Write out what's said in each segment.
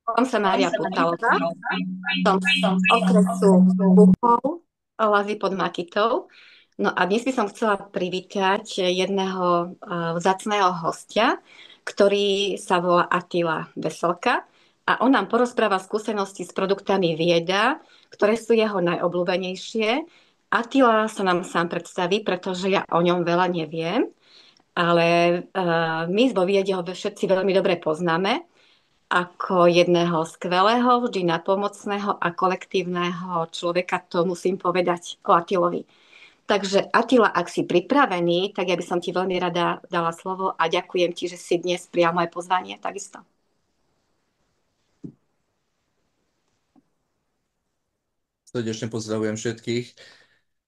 Volám sa Mária Putalová, som z okresu Buchov, Lazy pod Makitou. No a dnes by som chcela privítať jedného vzácneho hostia, ktorý sa volá Attila Veselka a on nám porozpráva skúsenosti s produktami Vieda, ktoré sú jeho najobľúbenejšie. Attila sa nám sám predstaví, pretože ja o ňom veľa neviem, ale my vo Viede ho všetci veľmi dobre poznáme ako jedného skvelého, vždy napomocného a kolektívneho človeka, to musím povedať o Atilovi. Takže Atila, ak si pripravený, tak ja by som ti veľmi rada dala slovo a ďakujem ti, že si dnes prijal moje pozvanie takisto. Srdečne pozdravujem všetkých.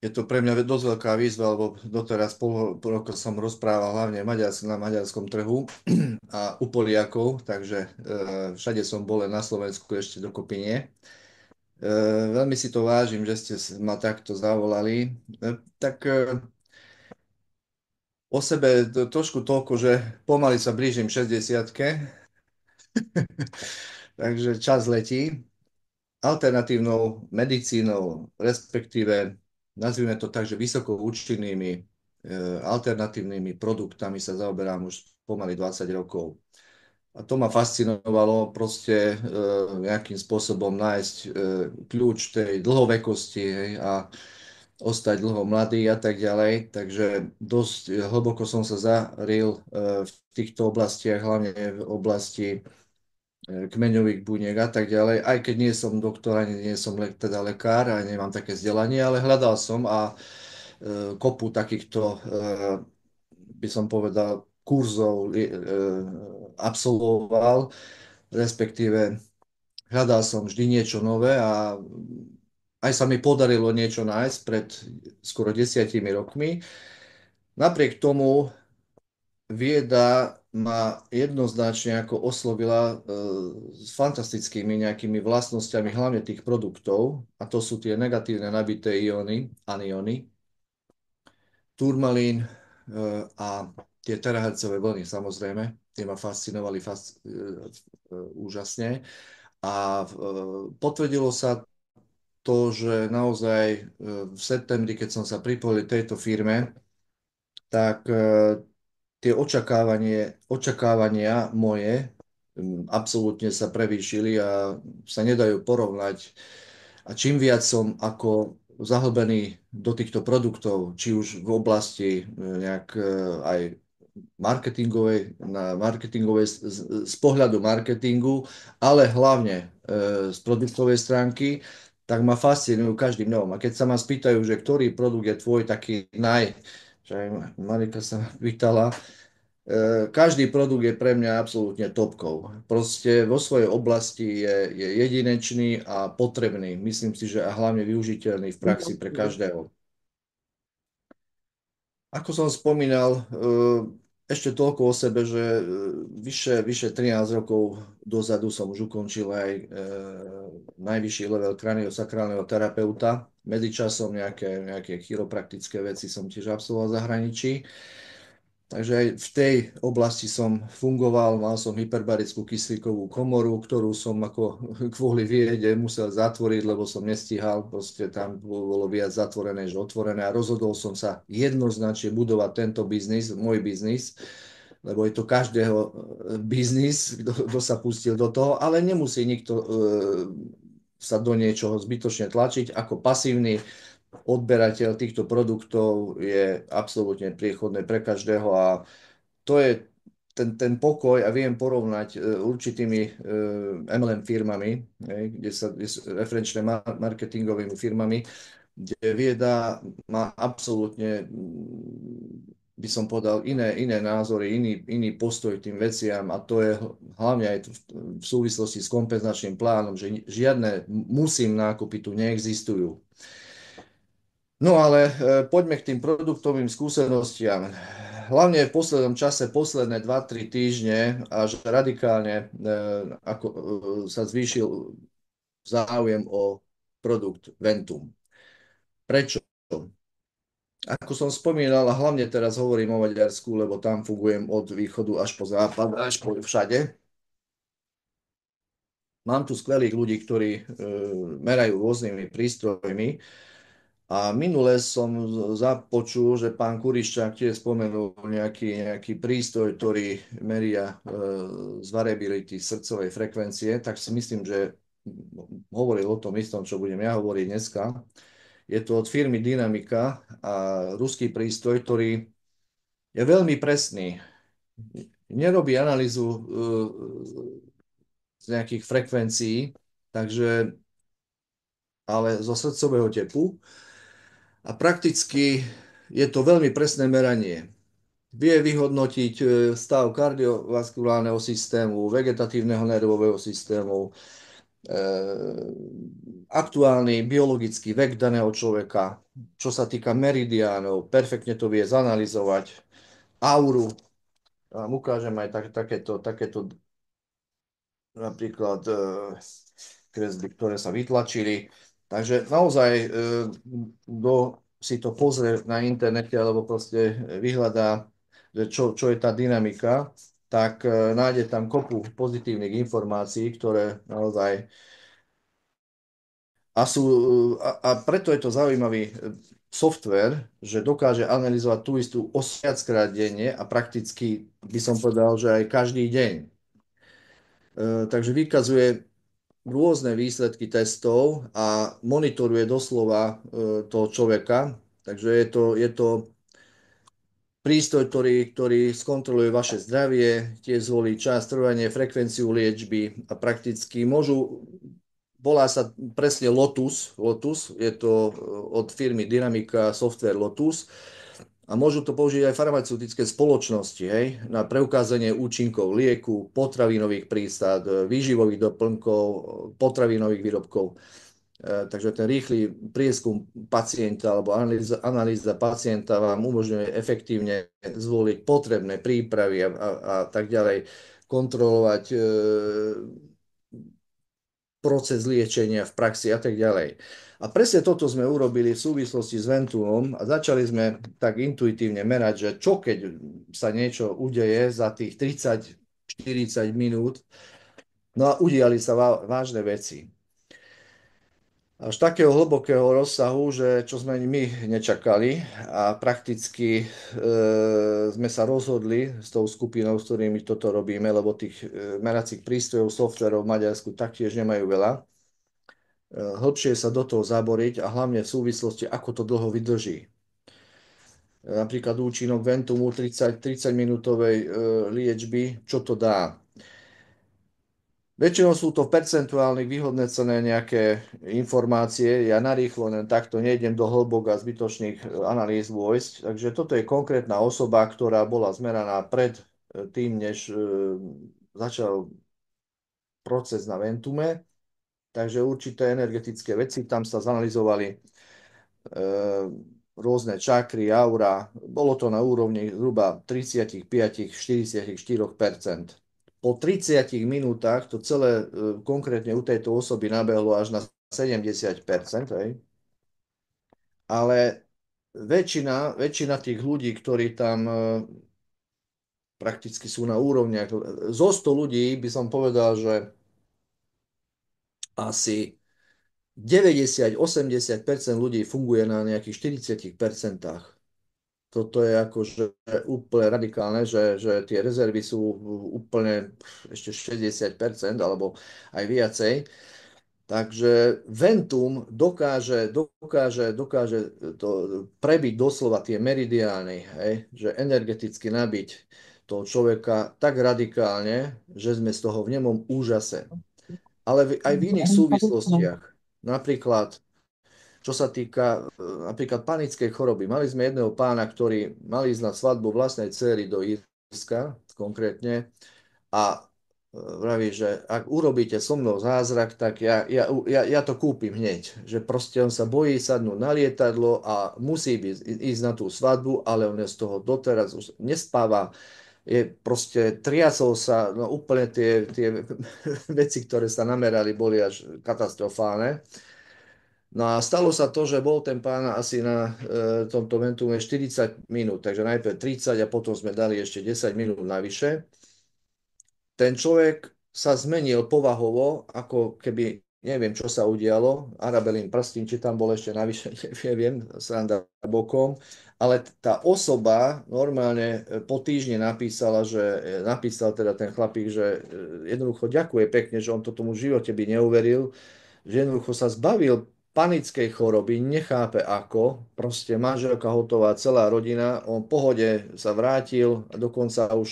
Je to pre mňa dosť veľká výzva, lebo doteraz pol roka som rozprával hlavne na maďarskom trhu a u Poliakov, takže všade som bol, len na Slovensku ešte dokopy nie. Veľmi si to vážim, že ste ma takto zavolali. O sebe trošku toľko, že pomaly sa blížim 60-ke, takže čas letí. Alternatívnou medicínou, respektíve nazvime to tak, že vysoko účinnými alternatívnymi produktami sa zaoberám už pomaly 20 rokov. A to ma fascinovalo proste nejakým spôsobom nájsť kľúč tej dlhovekosti, hej, a ostať dlho mladý a tak ďalej. Takže dosť hlboko som sa zaril v týchto oblastiach, hlavne v oblasti kmeňových buniek a tak ďalej. Aj keď nie som doktor, ani nie som teda lekár a nemám také vzdelanie, ale hľadal som a kopu takýchto, by som povedal, kurzov absolvoval, respektíve hľadal som vždy niečo nové a aj sa mi podarilo niečo nájsť pred skoro 10 rokmi. Napriek tomu vieda ma jednoznačne ako oslovila s fantastickými nejakými vlastnosťami, hlavne tých produktov, a to sú tie negatívne nabité ióny, anióny, turmalín a tie terahertzové vlny, samozrejme, tie ma fascinovali úžasne. A potvrdilo sa to, že naozaj v septembri, keď som sa pripojil k tejto firme, tak tie očakávania moje absolútne sa prevýšili a sa nedajú porovnať. A čím viac som ako zahlbený do týchto produktov, či už v oblasti nejak aj marketingovej z pohľadu marketingu, ale hlavne z produktovej stránky, tak ma fascinujú každým novom. A keď sa ma spýtajú, že ktorý produkt je tvoj taký že aj Marika sa ma pýtala, každý produkt je pre mňa absolútne topkou. Proste vo svojej oblasti je jedinečný a potrebný. Myslím si, že a hlavne využiteľný v praxi pre každého. Ako som spomínal, ešte toľko o sebe, že vyše 13 rokov dozadu som už ukončil aj najvyšší level kraniosakrálneho terapeuta. Medzičasom nejaké chiropraktické veci som tiež absolvoval v zahraničí. Takže aj v tej oblasti som fungoval, mal som hyperbarickú kyslíkovú komoru, ktorú som ako kvôli viede musel zatvoriť, lebo som nestíhal, proste tam bolo viac zatvorené, než otvorené a rozhodol som sa jednoznačne budovať tento biznis, môj biznis, lebo je to každého biznis, kto sa pustil do toho, ale nemusí nikto sa do niečoho zbytočne tlačiť. Ako pasívny odberateľ týchto produktov je absolútne priechodné pre každého a to je ten pokoj a viem porovnať určitými MLM firmami, kde sú referenčné marketingovými firmami, kde vieda má absolútne, by som povedal, iné názory, iný postoj k tým veciam a to je hlavne aj v súvislosti s kompenzačným plánom, že žiadne musím nákupy tu neexistujú. No ale poďme k tým produktovým skúsenostiam. Hlavne v poslednom čase, posledné 2-3 týždne, až radikálne sa zvýšil záujem o produkt Ventum. Prečo? Ako som spomínal, a hlavne teraz hovorím o Maďarsku, lebo tam fungujem od východu až po západ, až po všade. mám tu skvelých ľudí, ktorí merajú rôznymi prístrojmi. A minule som započul, že pán Kuriščák tiež spomenul nejaký prístroj, ktorý meria z variability srdcovej frekvencie, tak si myslím, že hovoril o tom istom, čo budem ja hovoriť dneska. Je to od firmy Dynamica a ruský prístroj, ktorý je veľmi presný. Nerobí analýzu z nejakých frekvencií, takže ale zo srdcového tepu. A prakticky je to veľmi presné meranie. Vie vyhodnotiť stav kardiovaskulárneho systému, vegetatívneho nervového systému, aktuálny biologický vek daného človeka, čo sa týka meridiánov, perfektne to vie zanalizovať, auru. Vám ukážem aj takéto napríklad kresby, ktoré sa vytlačili. Takže naozaj, kto si to pozrie na internete alebo proste vyhľadá, že čo je tá dynamika, tak nájde tam kopu pozitívnych informácií, ktoré naozaj a preto je to zaujímavý software, že dokáže analyzovať tú istú os viackrát denne a prakticky by som povedal, že aj každý deň. Takže vykazuje rôzne výsledky testov a monitoruje doslova toho človeka. Takže je to prístroj, ktorý skontroluje vaše zdravie, tiež zvolí čas, trvanie, frekvenciu liečby a prakticky volá sa presne Lotus, je to od firmy Dynamica software Lotus a môžu to použiť aj farmaceutické spoločnosti, hej, na preukázanie účinkov lieku, potravinových prísad, výživových doplnkov, potravinových výrobkov. Takže ten rýchly prieskum pacienta alebo analýza pacienta vám umožňuje efektívne zvoliť potrebné prípravy a tak ďalej, kontrolovať proces liečenia v praxi a tak ďalej. A presne toto sme urobili v súvislosti s Ventulom a začali sme tak intuitívne merať, že čo keď sa niečo udeje za tých 30-40 minút, no a udiali sa vážne veci. Až takého hlbokého rozsahu, že čo sme my nečakali a prakticky sme sa rozhodli s tou skupinou, s ktorými toto robíme, lebo tých meracích prístrojov, softverov v Maďarsku taktiež nemajú veľa. Hlbšie sa do toho zaboriť a hlavne v súvislosti, ako to dlho vydrží. Napríklad účinok Ventumu 30 minútovej liečby, čo to dá. Väčšinou sú to percentuálne vyhodnocené nejaké informácie. Ja narýchlo len takto nejdem do hĺbok a zbytočných analýz vojsť. Takže toto je konkrétna osoba, ktorá bola zmeraná pred tým, než začal proces na Ventume. Takže určité energetické veci tam sa zanalizovali, rôzne čakry, aura. Bolo to na úrovni zhruba 35-44%. Po 30 minútach to celé konkrétne u tejto osoby nabehlo až na 70%. Hej. Ale väčšina tých ľudí, ktorí tam prakticky sú na úrovniach, zo 100 ľudí by som povedal, že asi 90-80% ľudí funguje na nejakých 40%. Toto je akože úplne radikálne, že tie rezervy sú úplne ešte 60% alebo aj viacej. Takže Ventum dokáže to prebiť doslova tie meridiány, hej, že energeticky nabiť toho človeka tak radikálne, že sme z toho v nemom úžase. Ale aj v iných súvislostiach. Napríklad čo sa týka napríklad panickej choroby. Mali sme jedného pána, ktorý mal ísť na svadbu vlastnej dcery do Írska konkrétne a vraví, že ak urobíte so mnou zázrak, tak ja to kúpim hneď. Že proste on sa bojí sadnúť na lietadlo a musí ísť na tú svadbu, ale on je z toho doteraz už nespáva. Je proste triasol sa, no úplne tie veci, ktoré sa namerali, boli až katastrofálne. No a stalo sa to, že bol ten pán asi na tomto Ventume 40 minút, takže najprv 30 a potom sme dali ešte 10 minút navyše. Ten človek sa zmenil povahovo, ako keby neviem, čo sa udialo. Arabelín Prstín, či tam bol ešte navyše, neviem, sranda bokom. Ale tá osoba normálne po týždni napísala, že napísal teda ten chlapík, že jednoducho ďakuje pekne, že on to tomu v živote by neuveril, že jednoducho sa zbavil panickej choroby, nechápe ako, proste manželka hotová, celá rodina, on v pohode sa vrátil a dokonca už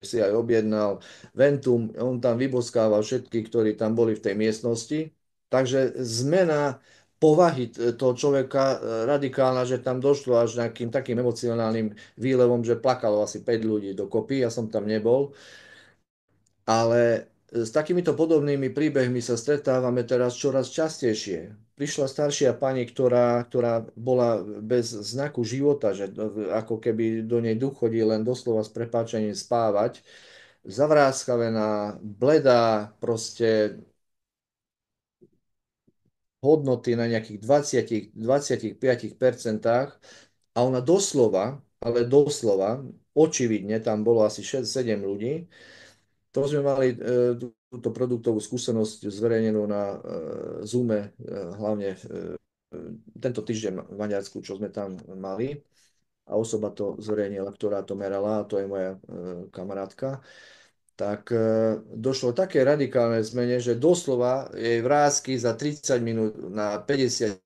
si aj objednal Ventum, on tam vyboskával všetkých, ktorí tam boli v tej miestnosti. Takže zmena povahy toho človeka radikálna, že tam došlo až nejakým takým emocionálnym výlevom, že plakalo asi 5 ľudí dokopy, ja som tam nebol. Ale s takýmito podobnými príbehmi sa stretávame teraz čoraz častejšie. Prišla staršia pani, ktorá bola bez znaku života, že ako keby do nej duch chodí len doslova s prepáčením spávať. Zavráskavená, bledá, proste hodnoty na nejakých 20-25%. A ona doslova, ale doslova, očividne, tam bolo asi 6-7 ľudí. To sme mali túto produktovú skúsenosť zverejnenú na Zoome, hlavne tento týždeň v Maďarsku, čo sme tam mali. A osoba to zverejnila, ktorá to merala, a to je moja kamarátka. Tak došlo také radikálne zmene, že doslova jej vrásky za 30 minút na 50%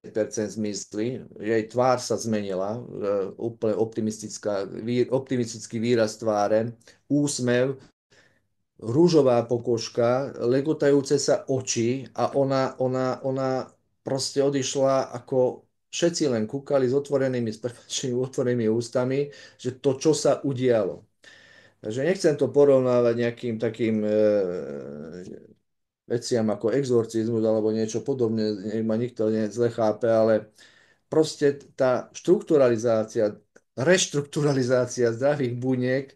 zmysly, jej tvár sa zmenila, úplne optimistický výraz tváre, úsmev, rúžová pokožka, legotajúce sa oči a ona proste odišla ako všetci len kúkali s otvorenými, s prepáčením, otvorenými ústami, že to, čo sa udialo. Takže nechcem to porovnávať nejakým takým veciam ako exorcizmus alebo niečo podobné, nech ma nikto zle chápe, ale proste tá štrukturalizácia, reštrukturalizácia zdravých buniek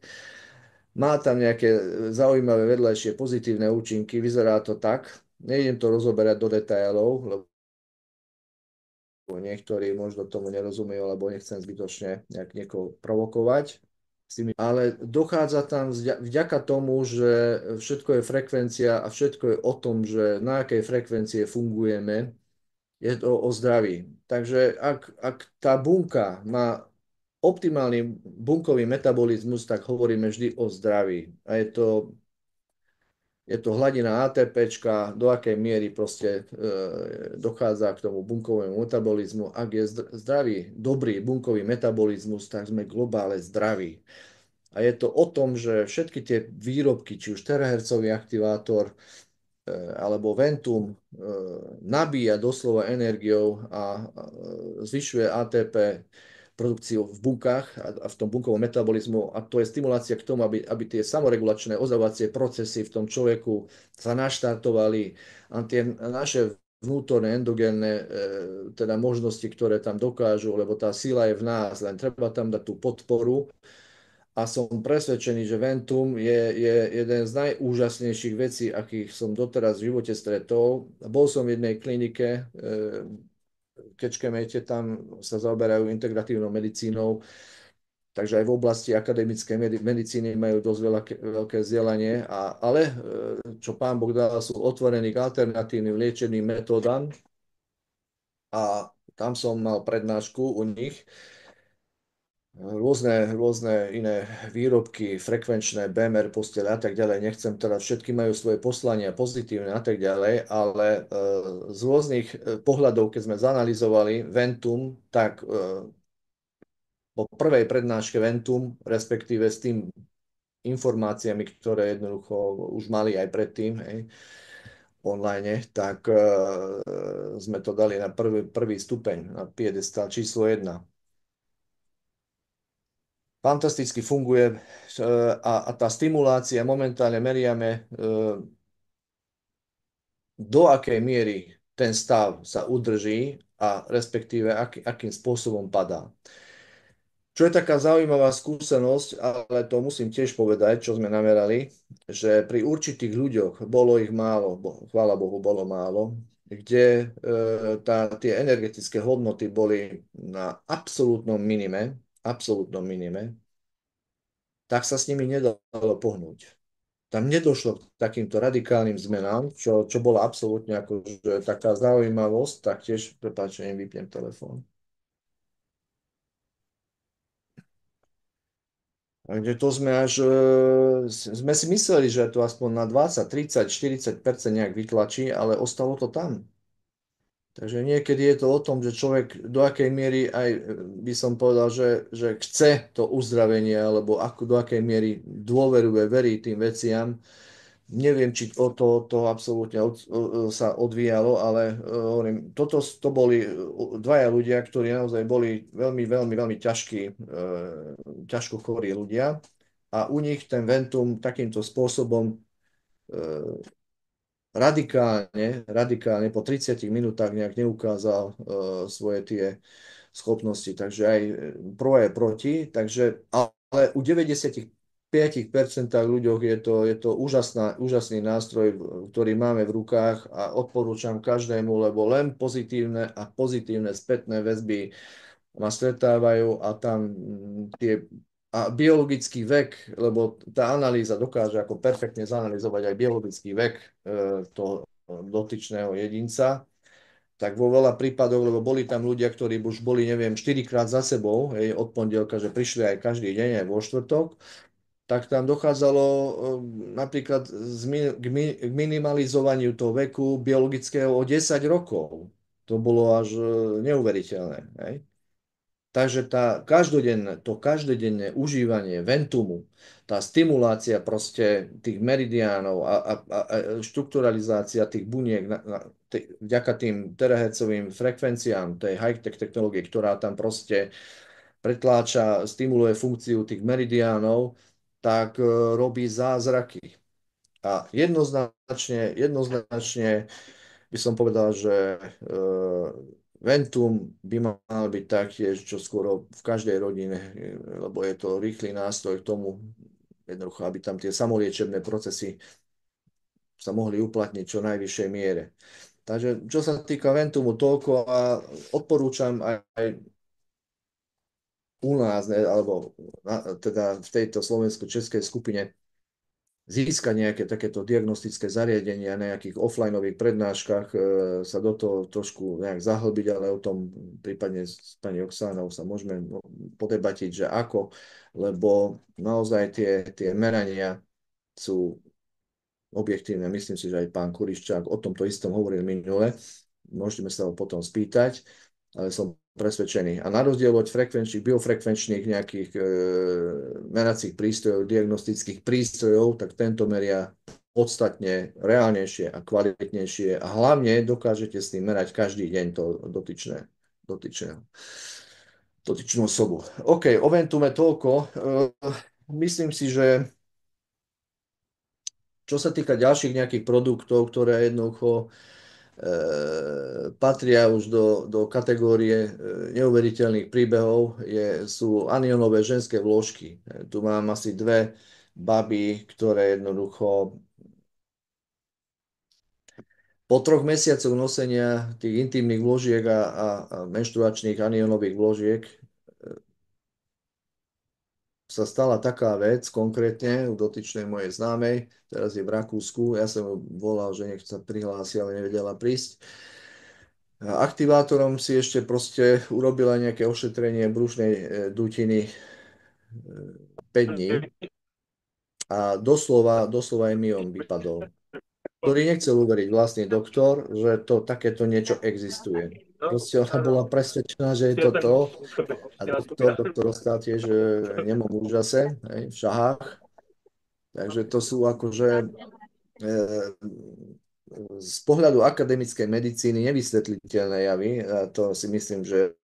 má tam nejaké zaujímavé vedľajšie pozitívne účinky, vyzerá to tak. Nejdem to rozoberať do detailov, lebo niektorí možno tomu nerozumejú, alebo nechcem zbytočne nejak niekoho provokovať. Ale dochádza tam vďaka tomu, že všetko je frekvencia a všetko je o tom, že na akej frekvencie fungujeme, je to o zdraví. Takže ak tá bunka má optimálny bunkový metabolizmus, tak hovoríme vždy o zdraví. A je to hladina ATPčka, do akej miery proste dochádza k tomu bunkovému metabolizmu. Ak je zdravý, dobrý bunkový metabolizmus, tak sme globále zdraví. A je to o tom, že všetky tie výrobky, či už terahertzový aktivátor, alebo Ventum nabíja doslova energiou a zvyšuje ATP produkciu v bunkách a v tom bunkovom metabolizmu a to je stimulácia k tomu, aby tie samoregulačné ozdravovacie procesy v tom človeku sa naštartovali a tie naše vnútorné, endogénne teda možnosti, ktoré tam dokážu, lebo tá sila je v nás, len treba tam dať tú podporu a som presvedčený, že Ventum je jeden z najúžasnejších vecí, akých som doteraz v živote stretol. Bol som v jednej klinike v Kečkemete, tam sa zaoberajú integratívnou medicínou, takže aj v oblasti akademickej medicíny majú dosť veľké vzdelanie, ale čo pán Boh dal, sú otvorení k alternatívnym liečebným metódam a tam som mal prednášku u nich rôzne iné výrobky, frekvenčné, BMR postele a tak ďalej. Nechcem teda, všetky majú svoje poslania pozitívne a tak ďalej, ale z rôznych pohľadov, keď sme zanalizovali Ventum, tak po prvej prednáške Ventum, respektíve s tým informáciami, ktoré jednoducho už mali aj predtým, hej, online, tak sme to dali na prvý stupeň, na piedestal číslo 1. Fantasticky funguje a tá stimulácia momentálne meriame, do akej miery ten stav sa udrží a respektíve akým spôsobom padá. Čo je taká zaujímavá skúsenosť, ale to musím tiež povedať, čo sme namerali, že pri určitých ľuďoch, bolo ich málo, chvála Bohu, bolo málo, kde tie energetické hodnoty boli na absolútnom minime, tak sa s nimi nedalo pohnúť. tam nedošlo k takýmto radikálnym zmenám, čo bola absolútne akože taká zaujímavosť, tak tiež, prepáčte, vypnem telefón. Takže to sme až, sme si mysleli, že to aspoň na 20, 30, 40% nejak vytlačí, ale ostalo to tam. Takže niekedy je to o tom, že človek do akej miery aj by som povedal, že chce to uzdravenie, alebo ako, do akej miery dôveruje, verí tým veciam. Neviem, či to absolútne sa odvíjalo, ale hovorím, to boli dvaja ľudia, ktorí naozaj boli veľmi, veľmi, veľmi ťažko chorí ľudia. A u nich ten Ventum takýmto spôsobom radikálne po 30 minútach nejak neukázal svoje tie schopnosti. Takže aj pro je proti, takže, ale u 95% ľuďoch je to úžasný nástroj, ktorý máme v rukách a odporúčam každému, lebo len pozitívne spätné väzby ma stretávajú a tam tie a biologický vek, lebo tá analýza dokáže ako perfektne zanalizovať aj biologický vek toho dotyčného jedinca, tak vo veľa prípadoch, lebo boli tam ľudia, ktorí už boli, neviem, 4 krát za sebou, od pondelka, že prišli aj každý deň, aj vo štvrtok, tak tam dochádzalo napríklad k minimalizovaniu toho veku biologického o 10 rokov. To bolo až neuveriteľné. Hej? Takže to každodenné užívanie ventumu, tá stimulácia proste tých meridiánov a štrukturalizácia tých buniek vďaka tým terahertzovým frekvenciám tej high-tech technológie, ktorá tam proste pretláča, stimuluje funkciu tých meridiánov, tak robí zázraky. A jednoznačne by som povedal, že Ventum by mal byť taktiež čo skoro v každej rodine, lebo je to rýchly nástroj k tomu, jednoducho, aby tam tie samoliečebné procesy sa mohli uplatniť čo najvyššej miere. Takže čo sa týka Ventumu, toľko a odporúčam aj u nás, alebo teda v tejto slovensko-českej skupine získať nejaké takéto diagnostické zariadenia na nejakých offlineových prednáškach, sa do toho trošku nejak zahlbiť, ale o tom prípadne s pani Oksánou sa môžeme podebatiť, že ako, lebo naozaj tie merania sú objektívne. Myslím si, že aj pán Kuriščák o tomto istom hovoril minule. Môžeme sa ho potom spýtať, ale som presvedčený. A na rozdiel od biofrekvenčných nejakých meracích prístrojov, diagnostických prístrojov, tak tento meria podstatne reálnejšie a kvalitnejšie a hlavne dokážete s tým merať každý deň to dotyčnú osobu. OK, o Ventume toľko. Myslím si, že čo sa týka ďalších nejakých produktov, ktoré jednoducho patria už do kategórie neuveriteľných príbehov, sú anionové ženské vložky. Tu mám asi dve baby, ktoré jednoducho po 3 mesiacoch nosenia tých intimných vložiek a menštruačných anionových vložiek sa stala taká vec, konkrétne u dotyčnej mojej známej, teraz je v Rakúsku, ja som ju volal, že nech sa prihlási, ale nevedela prísť. Aktivátorom si ešte proste urobila nejaké ošetrenie brušnej dutiny 5 dní a doslova jej myom vypadol, ktorý nechcel uveriť vlastný doktor, že to takéto niečo existuje. Proste ona bola presvedčená, že je to to a doktor ostal tiež v nemom úžase, v šahách. Takže to sú akože z pohľadu akademickej medicíny nevysvetliteľné javy. A to si myslím, že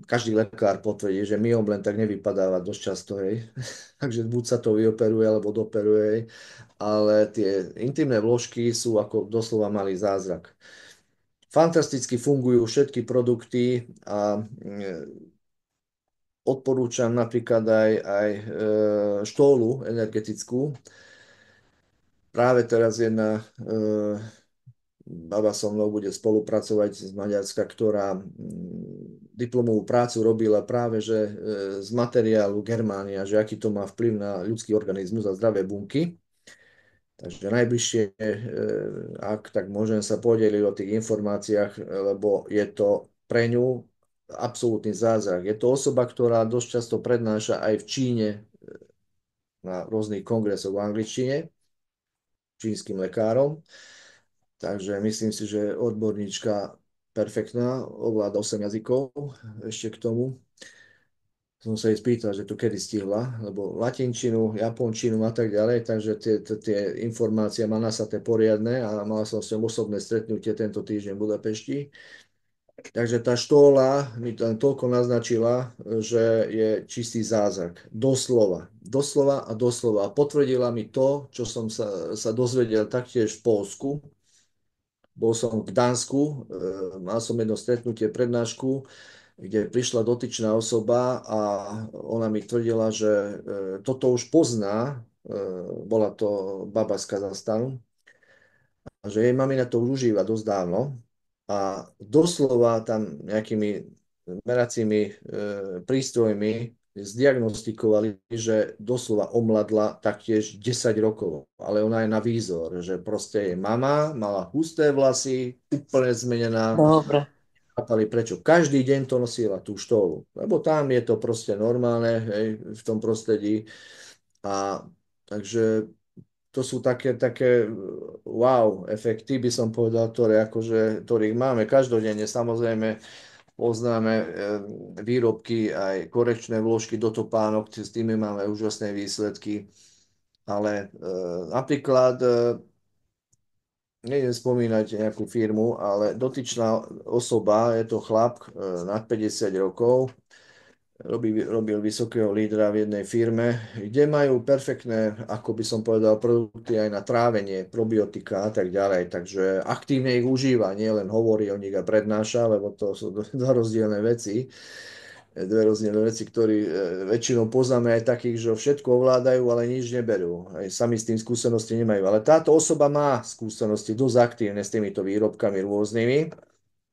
každý lekár potvrdí, že myom len tak nevypadáva dosť často. Hej. Takže buď sa to vyoperuje, alebo doperuje. Hej. Ale tie intimné vložky sú ako doslova malý zázrak. Fantasticky fungujú všetky produkty a odporúčam napríklad aj štólu energetickú. Práve teraz jedna baba so mnou bude spolupracovať z Maďarska, ktorá diplomovú prácu robila práve že z materiálu Germánia, že aký to má vplyv na ľudský organizmus a zdravé bunky. Takže najbližšie, ak tak môžem sa podeliť o tých informáciách, lebo je to pre ňu absolútny zázrak. Je to osoba, ktorá dosť často prednáša aj v Číne na rôznych kongresoch v angličtine, čínskym lekárom. Takže myslím si, že odborníčka perfektná, ovláda 8 jazykov ešte k tomu. Som sa jej spýtal, že to kedy stihla, lebo latinčinu, japončinu a tak ďalej, takže tie informácie má nasaté poriadne a mal som s ňou osobné stretnutie tento týždeň v Budapešti. Takže tá štóla mi tam toľko naznačila, že je čistý zázrak. Doslova. Doslova a doslova. A potvrdila mi to, čo som sa dozvedel taktiež v Poľsku. Bol som v Gdansku, mal som jedno stretnutie, prednášku, kde prišla dotyčná osoba a ona mi tvrdila, že toto už pozná, bola to baba z Kazachstanu, a že jej mamina to už užíva dosť dávno a doslova tam nejakými meracími prístrojmi zdiagnostikovali, že doslova omladla taktiež 10 rokov. Ale ona je na výzor, že proste jej mama mala husté vlasy, úplne zmenená, Dobre. chápali prečo. Každý deň to nosila tú štólu, lebo tam je to proste normálne, hej, v tom prostredí. A takže to sú také wow efekty, by som povedal, ktorých máme každodenne. Samozrejme, poznáme výrobky, aj korekčné vložky do topánok, s tými máme úžasné výsledky. Ale napríklad nejdem spomínať nejakú firmu, ale dotyčná osoba, je to chlap nad 50 rokov, robil vysokého lídra v jednej firme, kde majú perfektné, ako by som povedal, produkty aj na trávenie, probiotika a tak ďalej. Takže aktívne ich užíva, nie len hovorí o nich a prednáša, lebo to sú dva rozdielne veci. Dve rozdielne veci, ktorí väčšinou poznáme aj takých, že všetko ovládajú, ale nič neberú. Aj sami s tým skúsenosti nemajú. Ale táto osoba má skúsenosti dosť aktívne s týmito výrobkami rôznymi,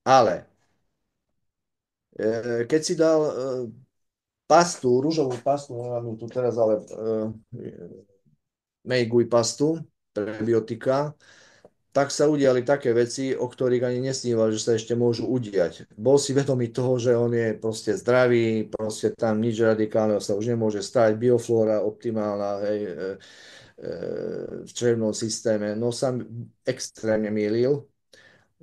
ale keď si dal pastu, rúžovú pastu, nemám ju tu teraz, ale Meiguj pastu, prebiotika, tak sa udiali také veci, o ktorých ani nesníval, že sa ešte môžu udiať. Bol si vedomý toho, že on je proste zdravý, proste tam nič radikálneho sa už nemôže stať, bioflóra optimálna, hej, v črevnom systéme. No sa extrémne mýlil,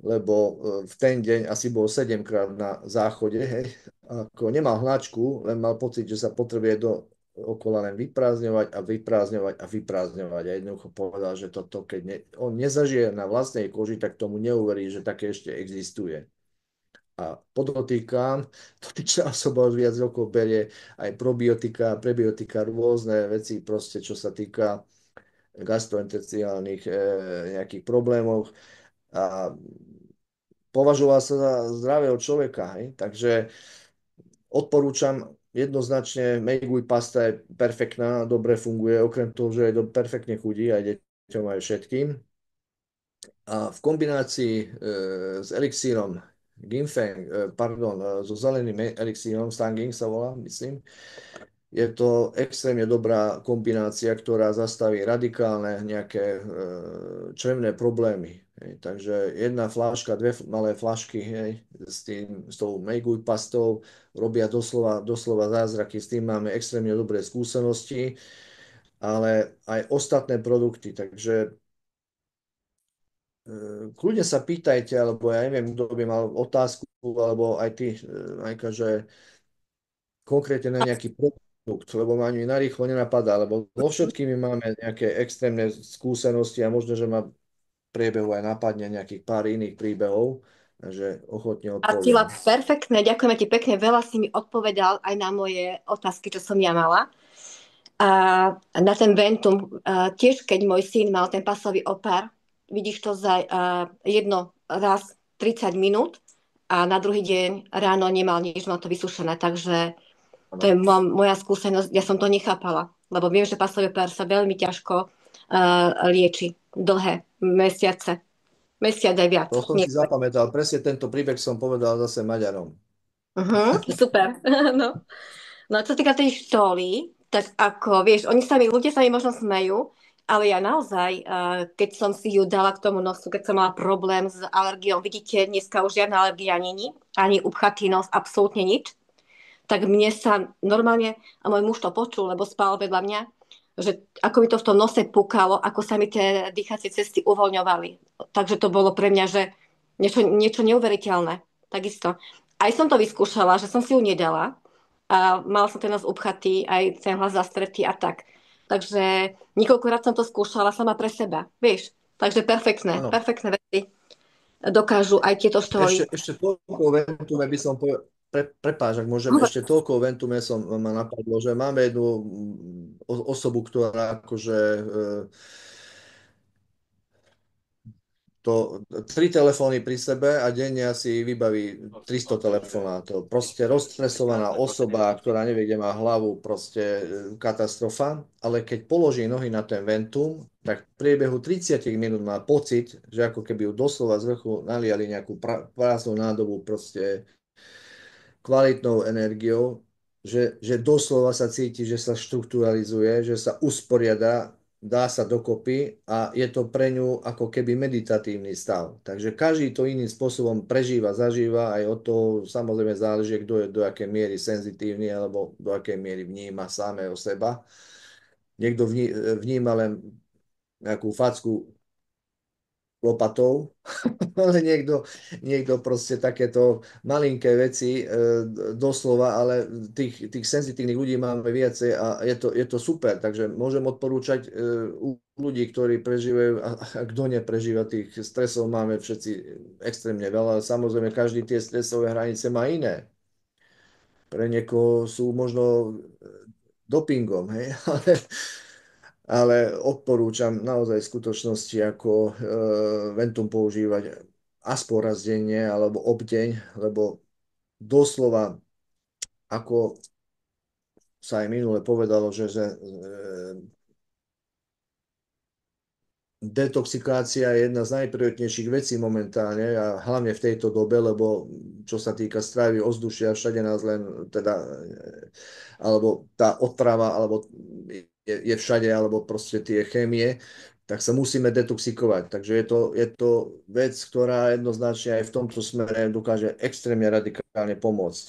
lebo v ten deň asi bol 7-krát na záchode, hej, ako nemal hnačku, len mal pocit, že sa potrebuje okola len vyprázdňovať a vyprázdňovať a vyprázdňovať. A jednoducho povedal, že toto, keď on nezažije na vlastnej koži, tak tomu neuverí, že také ešte existuje. A podotýkam, dotyčná osoba už viac rokov berie aj probiotika, prebiotika, rôzne veci, proste, čo sa týka gastrointestinálnych nejakých problémov. A považoval sa za zdravého človeka. Hej? Takže odporúčam jednoznačne, Meiguj pasta je perfektná, dobre funguje, okrem toho, že je perfektne chudí aj deťom aj všetkým. A v kombinácii s elixírom Ginseng, so zeleným elixírom, Stanging sa volá, myslím, je to extrémne dobrá kombinácia, ktorá zastaví radikálne nejaké črevné problémy. Hej. Takže jedna fľaška, dve malé fľašky, hej, s tou Meiguj pastou robia doslova zázraky. S tým máme extrémne dobré skúsenosti, ale aj ostatné produkty. Takže kľudne sa pýtajte, alebo ja neviem, kto by mal otázku, alebo aj ty, Majka, že konkrétne na nejaký produkt, lebo ma ani narýchlo nenapadá, lebo so všetkými máme nejaké extrémne skúsenosti a možno, že ma v priebehu aj napadne nejakých pár iných príbehov, takže ochotne Attila, odpoviem. perfektné, ďakujeme ti pekne, veľa si mi odpovedal aj na moje otázky, čo som ja mala. A na ten Ventum, tiež keď môj syn mal ten pasový opár, vidíš to za jedno raz 30 minút a na druhý deň ráno nemal nič, mal to vysušené, takže to je moja skúsenosť, ja som to nechápala, lebo viem, že pasový opár sa veľmi ťažko lieči dlhé mesiace, mesiac aj viac. To som si zapamätal, presne tento príbeh som povedal zase Maďarom. Super. No. No a čo sa týka tej štoly, tak ako, vieš, ľudia sa mi možno smejú, Ale ja naozaj, keď som si ju dala k tomu nosu, keď som mala problém s alergiou, vidíte, dneska už žiadna alergia není, ani upchatý nos, absolútne nič, tak mne sa normálne, a môj muž to počul, lebo spal vedľa mňa, že ako mi to v tom nose pukalo, ako sa mi tie dýchacie cesty uvoľňovali. Takže to bolo pre mňa, že niečo neuveriteľné. Takisto. Aj som to vyskúšala, že som si ju nedala a mala som ten nos upchatý, aj ten hlas zastretý a tak. Takže niekoľkokrát som to skúšala sama pre seba, vieš. Takže perfektné, Áno. perfektné veci dokážu aj tieto štoly. Ešte toľko ventume by som povedal, prepáč, ak môžem, ešte toľko ventume ma napadlo, že máme jednu osobu, ktorá akože tri telefóny pri sebe a denne asi vybaví 300 telefonátov. Proste rozstresovaná osoba, ktorá nevie, kde má hlavu, proste katastrofa. Ale keď položí nohy na ten ventum, tak v priebehu 30 minút má pocit, že ako keby ju doslova z vrchu naliali nejakú prázdnu nádobu proste kvalitnou energiou, že doslova sa cíti, že sa štrukturalizuje, že sa usporiada, dá sa dokopy a je to pre ňu ako keby meditatívny stav. Takže každý to iným spôsobom prežíva, zažíva, aj od toho samozrejme záleží, kto je do akej miery senzitívny alebo do akej miery vníma samého seba. Niekto vníma len nejakú facku lopatou, ale niekto proste takéto malinké veci doslova, ale tých senzitívnych ľudí máme viacej a je to super, takže môžem odporúčať u ľudí, ktorí prežívajú a kto neprežíva tých stresov, máme všetci extrémne veľa, ale samozrejme každý tie stresové hranice má iné. Pre niekoho sú možno dopingom, hej, ale odporúčam naozaj v skutočnosti ako Ventum používať aspoň raz denne alebo obdeň, lebo doslova, ako sa aj minule povedalo, že detoxikácia je jedna z najprioritnejších vecí momentálne a hlavne v tejto dobe, lebo čo sa týka stravy, ovzdušia, všade nás len teda, alebo tá otrava, alebo je všade, alebo proste tie chémie, tak sa musíme detoxikovať. Takže je to vec, ktorá jednoznačne aj v tomto smere dokáže extrémne radikálne pomôcť.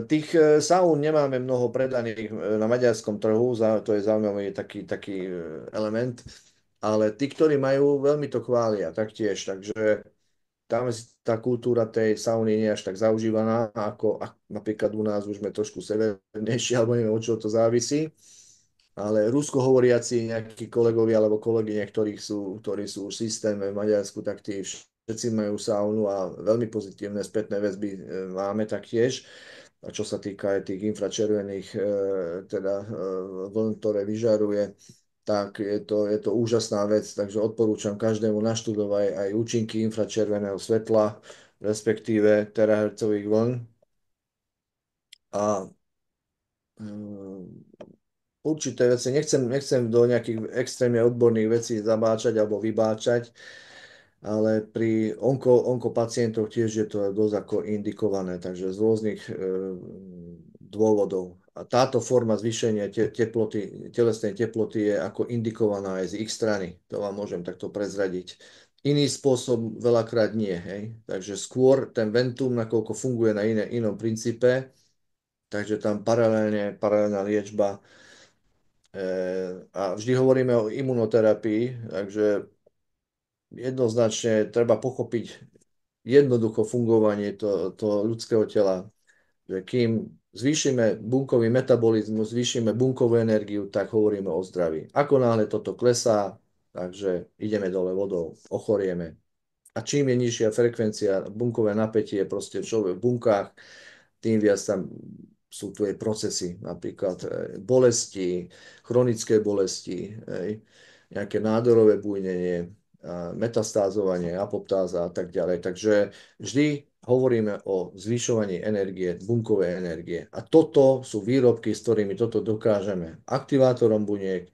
Tých saún nemáme mnoho predaných na maďarskom trhu, to je zaujímavý taký element, ale tí, ktorí majú, veľmi to chvália taktiež, takže tam tá kultúra tej sauny nie je až tak zaužívaná, ako napríklad u nás už sme trošku severnejší, alebo neviem, od čoho to závisí, ale rusko hovoriaci nejakí kolegovia alebo kolegyne, ktorí sú už v systéme v Maďarsku, tak tí všetci majú saunu a veľmi pozitívne spätné väzby máme taktiež. A čo sa týka aj tých infračervených teda vln, ktoré vyžaruje, tak je to úžasná vec, takže odporúčam každému naštudovať aj účinky infračerveného svetla, respektíve terahertzových vln. A určité veci, nechcem do nejakých extrémne odborných vecí zabáčať alebo vybáčať, ale pri onkopacientoch tiež je to dosť ako indikované, takže z rôznych dôvodov. A táto forma zvýšenia telesnej teploty je ako indikovaná aj z ich strany. To vám môžem takto prezradiť. Iný spôsob veľakrát nie. Hej? Takže skôr ten ventum, nakoľko funguje na inom princípe, takže tam paralelná liečba. A vždy hovoríme o imunoterapii, takže jednoznačne treba pochopiť jednoducho fungovanie toho ľudského tela, že kým zvýšime bunkový metabolizmus, zvýšime bunkovú energiu, tak hovoríme o zdraví. Ako náhle toto klesá, takže ideme dole vodou, ochorieme. A čím je nižšia frekvencia, bunkové napätie proste v bunkách, tým viac tam sú tu aj procesy, napríklad bolesti, chronické bolesti, nejaké nádorové bujnenie, metastázovanie, apoptáza a tak ďalej. Takže vždy hovoríme o zvyšovaní energie, bunkovej energie. A toto sú výrobky, s ktorými toto dokážeme. Aktivátorom buniek,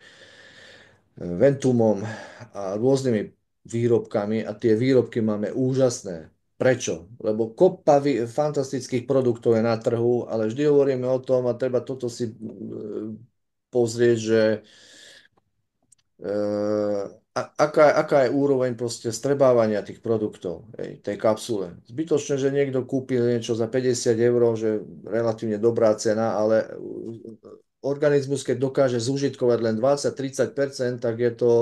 ventumom a rôznymi výrobkami a tie výrobky máme úžasné. Prečo? Lebo kopa fantastických produktov je na trhu, ale vždy hovoríme o tom a treba toto si pozrieť, že aká je úroveň proste strebávania tých produktov, tej kapsule. Zbytočne, že niekto kúpi niečo za 50 eur, že relatívne dobrá cena, ale organizmus, keď dokáže zúžitkovať len 20-30%, tak je to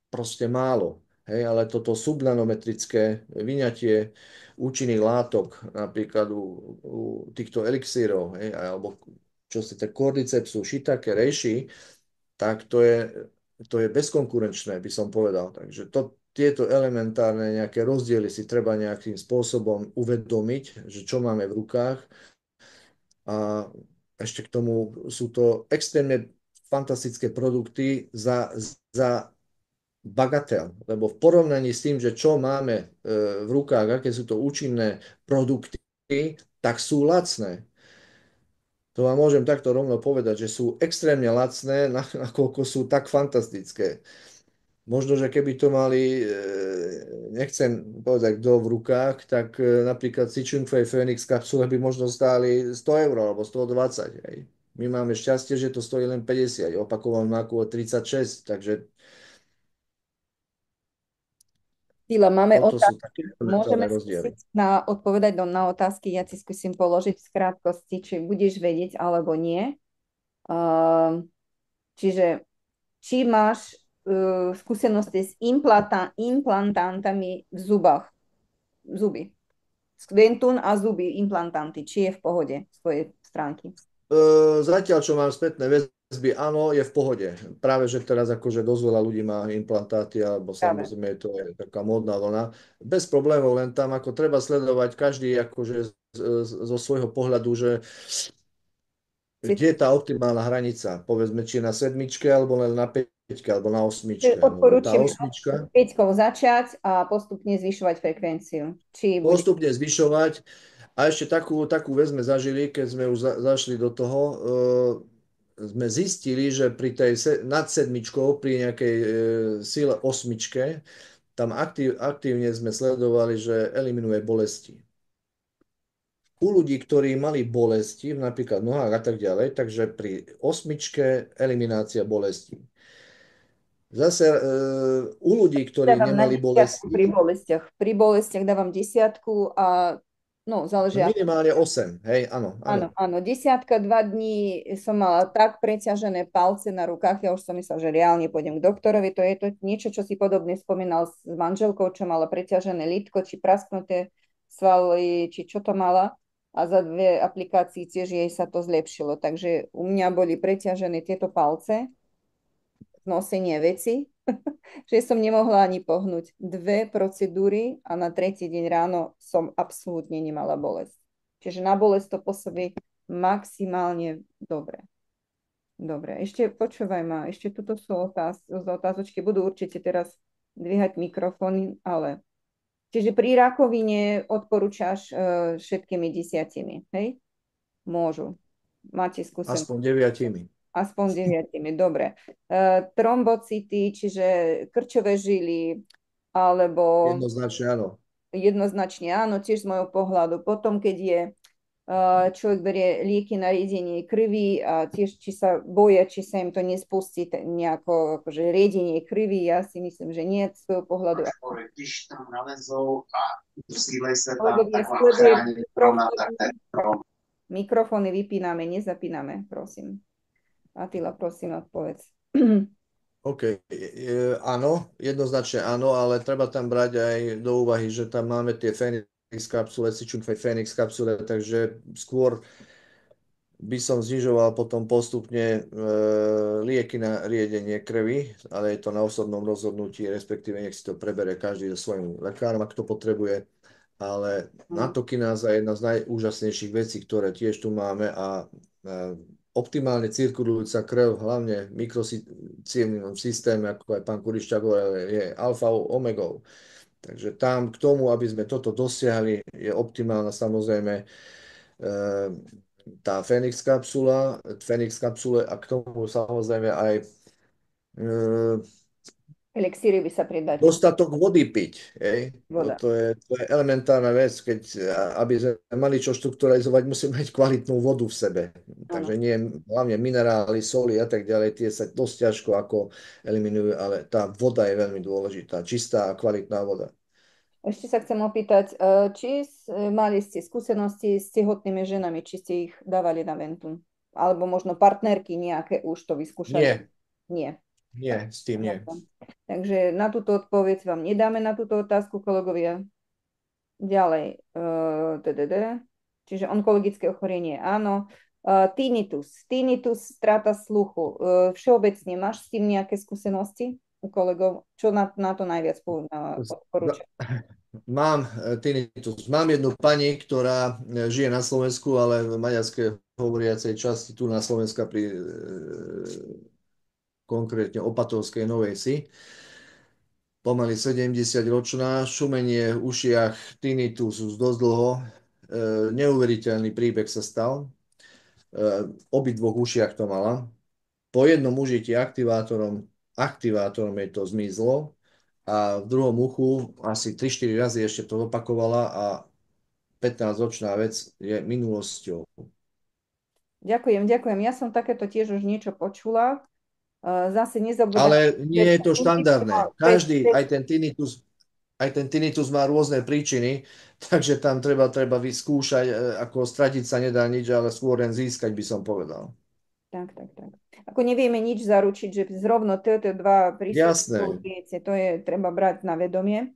proste málo. Hej, ale toto subnanometrické vyňatie účinných látok, napríklad u týchto elixírov, hej, alebo čo sa týka cordycepsu, shiitake, reishi, tak to je bezkonkurenčné, by som povedal. Takže tieto elementárne nejaké rozdiely si treba nejakým spôsobom uvedomiť, že čo máme v rukách. A ešte k tomu sú to extrémne fantastické produkty za bagatel, lebo v porovnaní s tým, že čo máme v rukách, aké sú to účinné produkty, tak sú lacné. To vám môžem takto rovno povedať, že sú extrémne lacné, nakoľko sú tak fantastické. Možno, že keby to mali, nechcem povedať kto v rukách, tak napríklad Si Chung Fei Phoenix kapsule by možno stáli 100 eur alebo 120. Hej. My máme šťastie, že to stojí len 50, opakovanú máku o 36, takže Tila, máme toto sú také otázky. Môžeme elementárne rozdiely. skúsiť odpovedať na otázky. Ja ti skúsim položiť v krátkosti, či budeš vedieť alebo nie. Čiže či máš skúsenosti s implantantami v zubách. Zuby. Dentún a zuby, implantanty. Či je v pohode z tvojej stránky? Zatiaľ, čo mám spätné väzby, áno, je v pohode. Práve, že teraz akože dosť veľa ľudí má implantáty, alebo Práve. samozrejme to je taká módna vlna. Bez problémov, len tam ako treba sledovať každý akože zo svojho pohľadu, že kde je tá optimálna hranica. Povedzme, či na sedmičke, alebo len na päťke, alebo na osmičke. Lebo tá Odporúčam osmička 5 začať a postupne zvyšovať frekvenciu. Či bude... postupne zvyšovať. A ešte takú vec sme zažili, keď sme už zašli do toho, sme zistili, že pri tej nad sedmičkou, pri nejakej sile osmičke, tam aktívne sme sledovali, že eliminuje bolesti. U ľudí, ktorí mali bolesti, napríklad v nohách a tak ďalej, takže pri osmičke eliminácia bolesti. Zase u ľudí, ktorí Dávam na nemali desiatku bolesti, pri bolestiach. Pri bolestiach dávam desiatku a no, záleží no ako. minimálne 8, hej, áno, áno. Áno, áno, desiatka, 2 dní som mala tak preťažené palce na rukách, ja už som myslela, že reálne pôjdem k doktorovi, to je to niečo, čo si podobne spomínal s manželkou, čo mala preťažené lítko, či prasknuté svaly, či čo to mala a za 2 aplikácií tiež jej sa to zlepšilo, takže u mňa boli preťažené tieto palce, nosenie veci, že som nemohla ani pohnúť. 2 procedúry a na tretí deň ráno som absolútne nemala bolesť. Čiže na bolesť to pôsobí maximálne dobre. Dobre, ešte počúvaj ma, ešte tuto sú otázočky, budú určite teraz dvíhať mikrofóny, ale... Čiže pri rakovine odporúčaš všetkými 10, hej? Môžu. Máte skúsenosť. Aspoň 9. Aspoň 9, dobre. Trombocity, čiže krčové žily, alebo Jednoznačne áno. jednoznačne áno, tiež z môjho pohľadu. Potom, keď je človek berie lieky na riedenie krvi a tiež, či sa boja, či sa im to nespustí nejako akože riedenie krvi, ja si myslím, že nie z svojho pohľadu. Když tam nalezou a usílej se tam, Kolegovia, tak vám sledujem chrání korona, tak ten mikrofóny vypíname, nezapíname, prosím. Attila, prosím, odpovedz. OK, áno, jednoznačne áno, ale treba tam brať aj do úvahy, že tam máme tie Phoenix kapsule, Si Chung Fei Phoenix kapsule, takže skôr by som znižoval potom postupne lieky na riedenie krvi, ale je to na osobnom rozhodnutí, respektíve nech si to prebere každý so svojím lekárom, ak to potrebuje. Ale natokináza je jedna z najúžasnejších vecí, ktoré tiež tu máme a optimálne cirkulujúca krv, hlavne v mikrocívnom systéme, ako aj pán Kurišťák hovoril, je alfa omegou. Takže tam k tomu, aby sme toto dosiahli, je optimálna samozrejme tá Phoenix kapsule a k tomu samozrejme aj Elixíry by sa pridať. Dostatok vody piť. Hej. Voda. To je elementárna vec, keď aby sme mali čo štrukturalizovať, musíme mať kvalitnú vodu v sebe. Áno. Takže nie, hlavne minerály, soli a tak ďalej, tie sa dosť ťažko ako eliminujú, ale tá voda je veľmi dôležitá. Čistá a kvalitná voda. Ešte sa chcem opýtať, mali ste skúsenosti s tehotnými ženami, či ste ich dávali na ventu? Alebo možno partnerky nejaké už to vyskúšali? Nie, Nie. nie, s tým nie. Takže na túto odpoveď vám nedáme na túto otázku, kolegovia. Ďalej. Čiže onkologické ochorenie, áno. Tinnitus. Tinnitus, strata sluchu. Všeobecne máš s tým nejaké skúsenosti u kolegov? Čo na to najviac porúča? Mám tinnitus. Mám jednu pani, ktorá žije na Slovensku, ale v maďarskej hovoriacej časti tu na Slovenska pri konkrétne Opatovskej Novej Si. Pomaly 70-ročná, šumenie v ušiach, tinnitus už dosť dlho. Neuveriteľný príbeh sa stal. Obidvoch ušiach to mala. Po jednom užití aktivátorom jej to zmizlo a v druhom uchu asi 3-4 razy ešte to opakovala a 15-ročná vec je minulosťou. Ďakujem. Ja som takéto tiež už niečo počula. Zase nezabúdam. Ale nie je to štandardné. Každý, aj ten tinnitus má rôzne príčiny, takže tam treba vyskúšať, ako stratiť sa nedá nič, ale skôr len získať, by som povedal. Tak. Ako nevieme nič zaručiť, že zrovna tieto dva príslušné viete, to je treba brať na vedomie,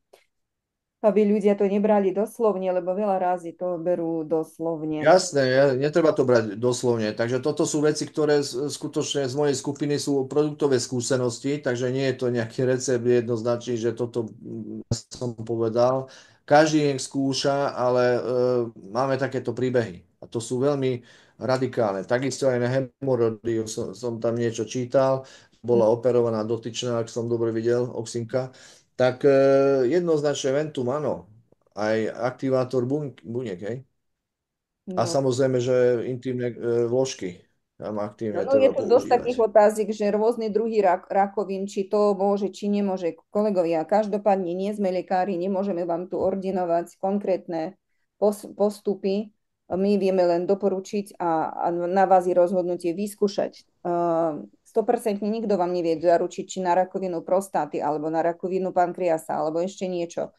aby ľudia to nebrali doslovne, lebo veľa razy to berú doslovne. Jasné, netreba to brať doslovne. Takže toto sú veci, ktoré skutočne z mojej skupiny sú produktové skúsenosti, takže nie je to nejaký recept jednoznačný, že toto som povedal. Každý nech skúša, ale máme takéto príbehy. A to sú veľmi radikálne. Takisto aj na hemorroidiu som tam niečo čítal. Bola operovaná dotyčná, ak som dobre videl, Oxinka. Tak jednoznačne Ventum, áno. Aj aktivátor buniek, hej? A samozrejme, že intimné vložky tam aktívne je treba tu dosť používať. takých otázok, že rôzne druhy rakovín, či to môže, či nemôže. Kolegovia, každopádne nie sme lekári, nemôžeme vám tu ordinovať konkrétne postupy. My vieme len doporučiť a na vás je rozhodnutie vyskúšať. 100% nikto vám nevie zaručiť, či na rakovinu prostáty, alebo na rakovinu pankreasa, alebo ešte niečo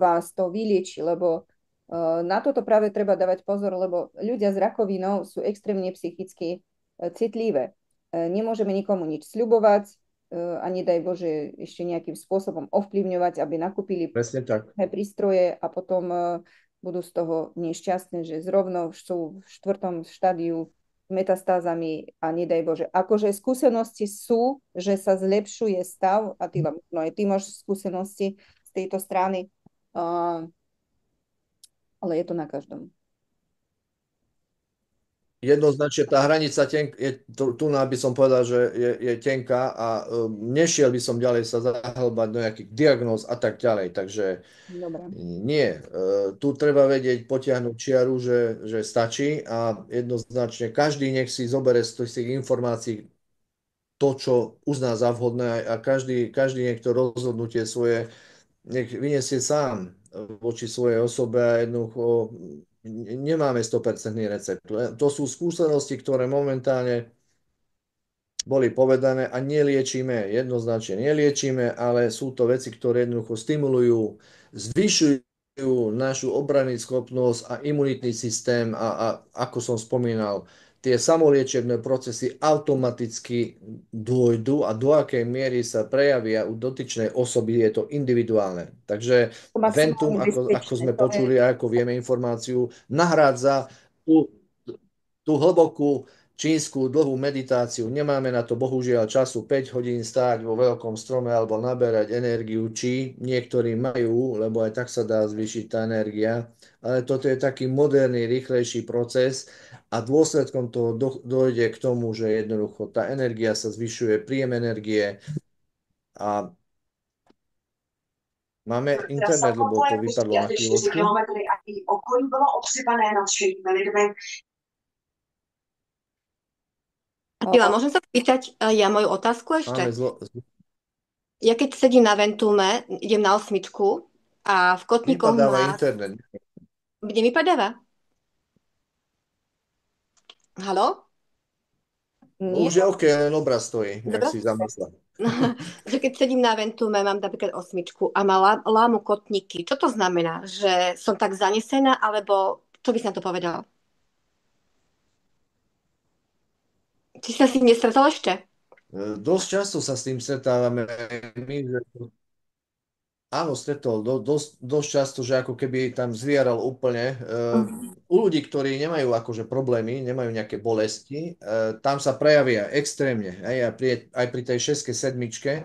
vás to vylieči, lebo na toto práve treba dávať pozor, lebo ľudia s rakovinou sú extrémne psychicky citlivé. Nemôžeme nikomu nič sľubovať, ani daj Bože ešte nejakým spôsobom ovplyvňovať, aby nakúpili prístroje a potom budú z toho nešťastné, že zrovna sú v 4. štádiu metastázami a nedaj Bože. Akože skúsenosti sú, že sa zlepšuje stav a ty máš skúsenosti z tejto strany, ale je to na každom. Jednoznačne tá hranica tu by som povedal, že je tenká a nešiel by som ďalej sa zahlbať do nejakých diagnóz a tak ďalej. Takže nie. Tu treba vedieť, potiahnuť čiaru, že stačí a jednoznačne každý nech si zobere z tých informácií to, čo uzná za vhodné a každý nech to rozhodnutie svoje nech vyniesie sám voči svojej osobe a jednoducho nemáme 100% recept. To sú skúsenosti, ktoré momentálne boli povedané a neliečíme, jednoznačne neliečíme, ale sú to veci, ktoré jednoducho stimulujú, zvyšujú našu obrannú schopnosť a imunitný systém a ako som spomínal, tie samoliečebné procesy automaticky dôjdu a do akej miery sa prejavia u dotyčnej osoby, je to individuálne. Takže Ventum, ako sme počuli a ako vieme informáciu, nahrádza tú hlbokú čínsku dlhú meditáciu. Nemáme na to bohužiaľ času 5 hodín stáť vo veľkom strome alebo naberať energiu, či niektorí majú, lebo aj tak sa dá zvýšiť tá energia. Ale toto je taký moderný, rýchlejší proces a dôsledkom toho dojde k tomu, že jednoducho tá energia sa zvyšuje, príjem energie a máme internet, lebo to vypadlo na chvíľočku. Okolí bylo obsypané nadšenými lidmi. Atila, môžem sa spýtať ja moju otázku ešte? Ja keď sedím na Ventume, idem na osmičku a v kotníkoch Vypadáva má... internet. Kde mi padáva? Haló? Nie, Už je OK, len obraz stojí, jak Dobre? si zamyslela. Že keď sedím na Ventume, mám napríklad osmičku a má lámu kotníky. Čo to znamená? Že som tak zanesená, alebo čo by si na to povedal? Či sa s tým nestretol ešte? Dosť často sa s tým stretávame my, že áno, stretol dosť často, že ako keby tam zvieral úplne. U ľudí, ktorí nemajú akože problémy, nemajú nejaké bolesti, tam sa prejavia extrémne. Aj pri tej šeske sedmičke.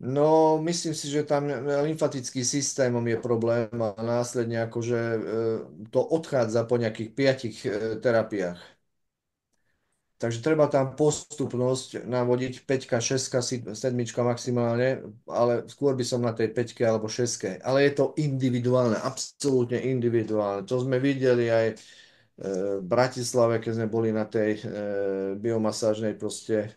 No, myslím si, že tam lymfatický systémom je problém a následne akože to odchádza po nejakých 5 terapiách. Takže treba tam postupnosť navodiť 5, 6, 7 maximálne, ale skôr by som na tej 5 alebo 6. Ale je to individuálne, absolútne individuálne. To sme videli aj v Bratislave, keď sme boli na tej biomasážnej proste